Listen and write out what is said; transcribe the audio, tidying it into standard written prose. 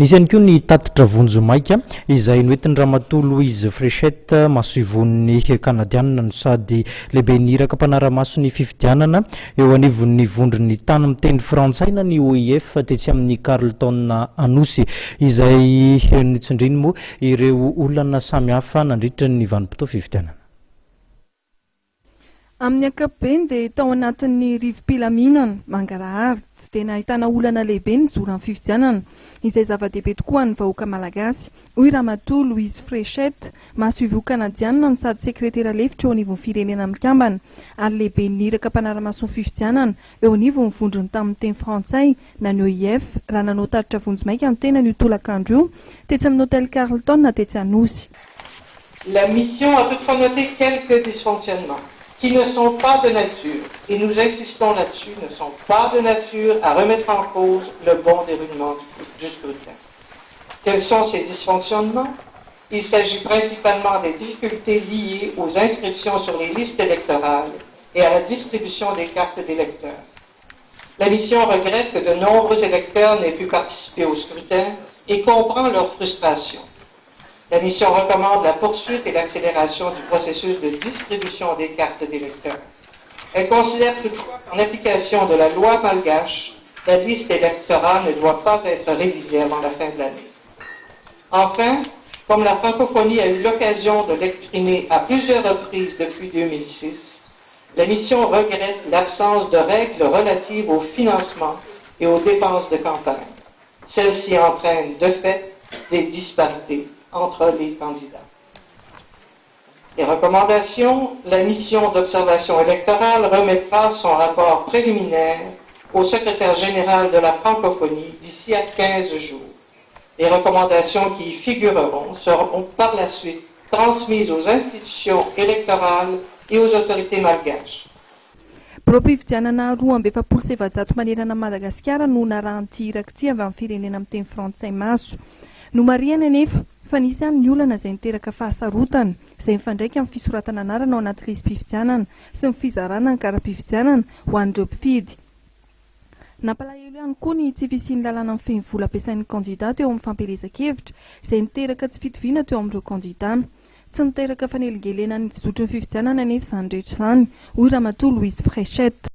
Nisy ihany koa ny tatitra vonjomaika izay noentin'ny ramatoa Louise Fréchette masoivon'ny Kanadianina no sady lehibe niraka mpanara-maso ny fifidianana eo anivon'ny vondron'ny tany amin'ny teny frantsay na ny OIF tetsy amin'ny Carleton Anosy izay nitsondriny moa ireo olona samihafa nandritra ny vanim-potoa fifidianana. Amin'ny ankapobeny dia tao anatin'ny rivo-pilaminana mangarahary tsy dia nahitana olana lehibe ny zoran'ny fifidianana izay zava-dehibe tokoa ny vahoaka malagasy. Hoy ramatoa Louise Fréchette, masoivy Kanadianina no sady sekretera lefitra eo anivon'ny firenena mikambana ary lehibe niraka mpanara-maso ny fifidianana eo anivon'ny vondrony tamin'ny teny frantsay na ny OIF raha nanao tatitra vonjomaika amin'ny tena io tolakandro io tetsy amin'ny hôtel Carleton na tetsy Anosy. La mission a toutefois noté quelques dysfonctionnements qui ne sont pas de nature, et nous insistons là-dessus, ne sont pas de nature à remettre en cause le bon déroulement du scrutin. Quels sont ces dysfonctionnements? Il s'agit principalement des difficultés liées aux inscriptions sur les listes électorales et à la distribution des cartes d'électeurs. La mission regrette que de nombreux électeurs n'aient pu participer au scrutin et comprend leur frustration. La mission recommande la poursuite et l'accélération du processus de distribution des cartes d'électeurs. Elle considère toutefois qu'en application de la loi malgache, la liste électorale ne doit pas être révisée avant la fin de l'année. Enfin, comme la francophonie a eu l'occasion de l'exprimer à plusieurs reprises depuis 2006, la mission regrette l'absence de règles relatives au financement et aux dépenses de campagne. Celles-ci entraînent de fait des disparités entre les candidats. Les recommandations, la mission d'observation électorale remettra son rapport préliminaire au secrétaire général de la francophonie d'ici à 15 jours. Les recommandations qui y figureront seront par la suite transmises aux institutions électorales et aux autorités malgaches. Pro-pifidianana roa amby efapolo sy efajato manerana Madagasikara no naranty irak'ity avy amin'ny firenena amin'ny teny frantsay maso. No marihana anefa fa nisy ihany ny olana izay niteraka fahasarotana izay mifandraika amin'ny fisoratana anarana ao anaty listim-pifidianana sy ny fizarana ny kara-pifidianana ho an'ireo mpifidy. Nampalahelo ihany koa ny tsy fisian'ny lalàna amin'ny feny vola ampiasain'ny kandidata eo amin'ny fampielezan-kevitra izay niteraka tsy fitoviana teo amin'ireo kandidata. Tsy niteraka fanelingelenan'ny fizotry ny fifidianana anefa izany rehetra izany, hoy ramatoa Louise Fréchette.